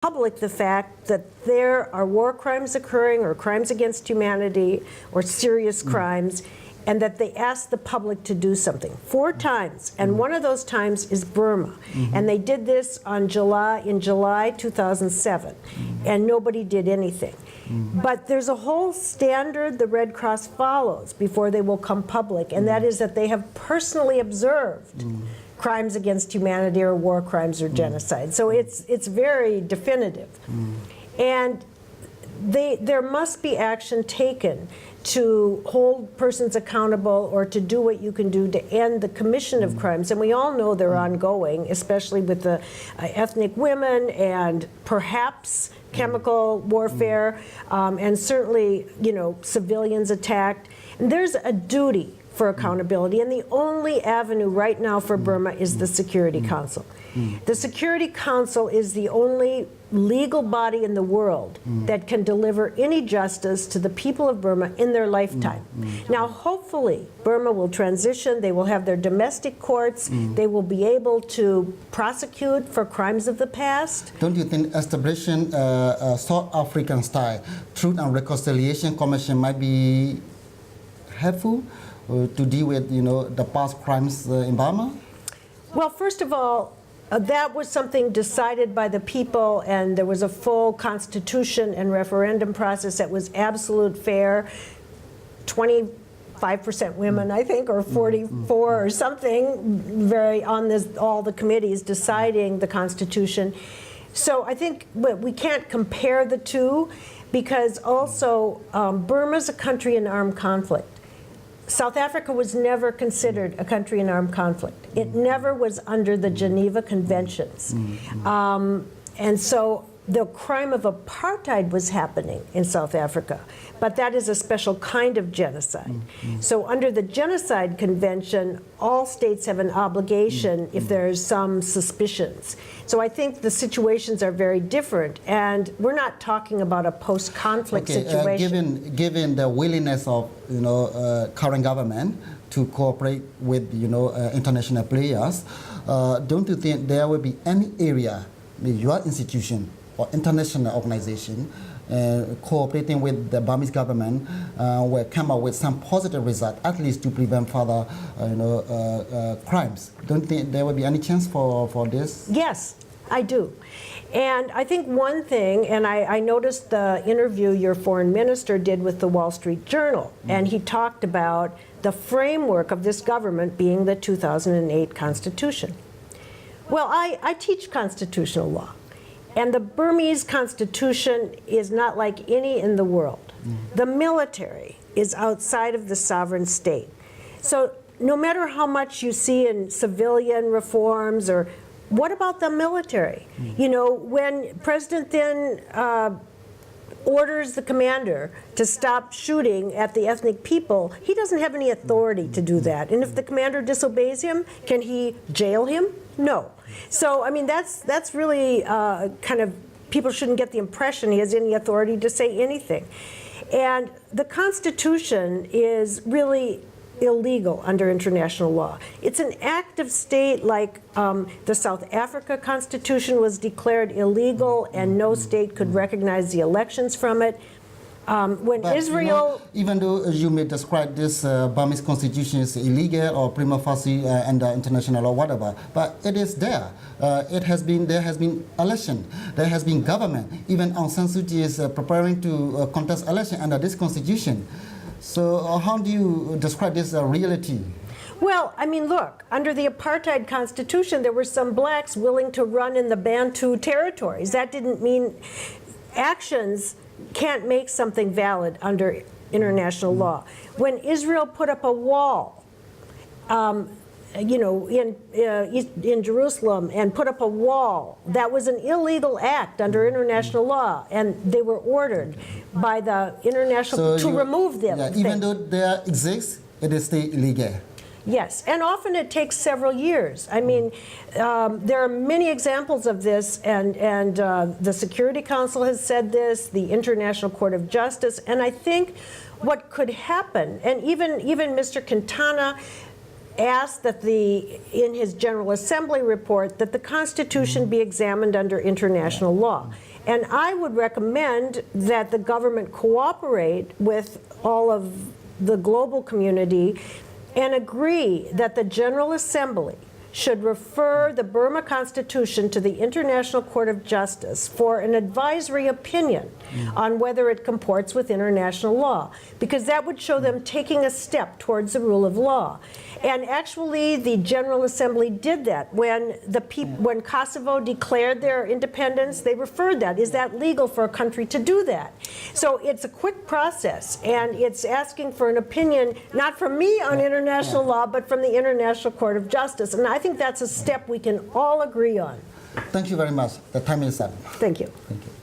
public the fact that there are war crimes occurring or crimes against humanity or serious crimes, and that they asked the public to do something 4 times, and one of those times is Burma. And they did this in July 2007, and nobody did anything. But there's a whole standard the Red Cross follows before they will come public, and that is that they have personally observed crimes against humanity or war crimes or genocide. So it's very definitive. And there must be action taken to hold persons accountable or to do what you can do to end the commission of crimes. And we all know they're ongoing, especially with the ethnic women and perhaps chemical warfare, and certainly, civilians attacked. And there's a duty for accountability, and the only avenue right now for Burma is the Security Council. The Security Council is the only legal body in the world that can deliver any justice to the people of Burma in their lifetime. Now, hopefully, Burma will transition. They will have their domestic courts. They will be able to prosecute for crimes of the past. Don't you think establishing a South African style Truth and Reconciliation Commission might be helpful to deal with, the past crimes in Burma? Well, first of all, that was something decided by the people, and there was a full constitution and referendum process that was absolute fair. 25% women, I think, or 44 or something, all the committees deciding the constitution. So I think we can't compare the two, because also Burma's a country in armed conflict. South Africa was never considered a country in armed conflict. It never was under the Geneva Conventions. And so the crime of apartheid was happening in South Africa, but that is a special kind of genocide. So under the Genocide Convention, all states have an obligation if there's some suspicions. So I think the situations are very different, and we're not talking about a post-conflict situation. Given the willingness of current government to cooperate with international players, don't you think there will be any area, your institution or international organization, cooperating with the Burmese government, will come up with some positive result, at least to prevent further crimes? Don't you think there will be any chance for this? Yes, I do. And I think one thing, and I noticed the interview your foreign minister did with the Wall Street Journal, and he talked about the framework of this government being the 2008 Constitution. Well, I teach constitutional law, and the Burmese Constitution is not like any in the world. The military is outside of the sovereign state. So no matter how much you see in civilian reforms, or what about the military? When President Thin orders the commander to stop shooting at the ethnic people, he doesn't have any authority to do that. And if the commander disobeys him, can he jail him? No. So, I mean, that's really kind of, people shouldn't get the impression he has any authority to say anything. And the Constitution is really illegal under international law. It's an act of state, like the South Africa Constitution was declared illegal, and no state could recognize the elections from it. When Israel... even though you may describe this Burmese constitution as illegal or prima facie under international law, whatever, but it is there. There has been election, there has been government. Even Aung San Suu Kyi is preparing to contest election under this constitution. So how do you describe this reality? Well, I mean, look, under the apartheid constitution, there were some blacks willing to run in the Bantu territories. That didn't mean actions can't make something valid under international law. When Israel put up a wall, in Jerusalem, and put up a wall, that was an illegal act under international law, and they were ordered by the international to remove them. Yeah, even though there exists, it is still illegal. Yes, and often it takes several years. I mean, there are many examples of this, and the Security Council has said this, the International Court of Justice, and I think what could happen, and even Mr. Quintana asked that in his General Assembly report that the Constitution be examined under international law. And I would recommend that the government cooperate with all of the global community and agree that the General Assembly should refer the Burma Constitution to the International Court of Justice for an advisory opinion on whether it comports with international law, because that would show them taking a step towards the rule of law. And actually, the General Assembly did that. When when Kosovo declared their independence, they referred that. Is that legal for a country to do that? So it's a quick process, and it's asking for an opinion, not from me on international law, but from the International Court of Justice. And I think that's a step we can all agree on. Thank you very much. The time is up. Thank you. Thank you.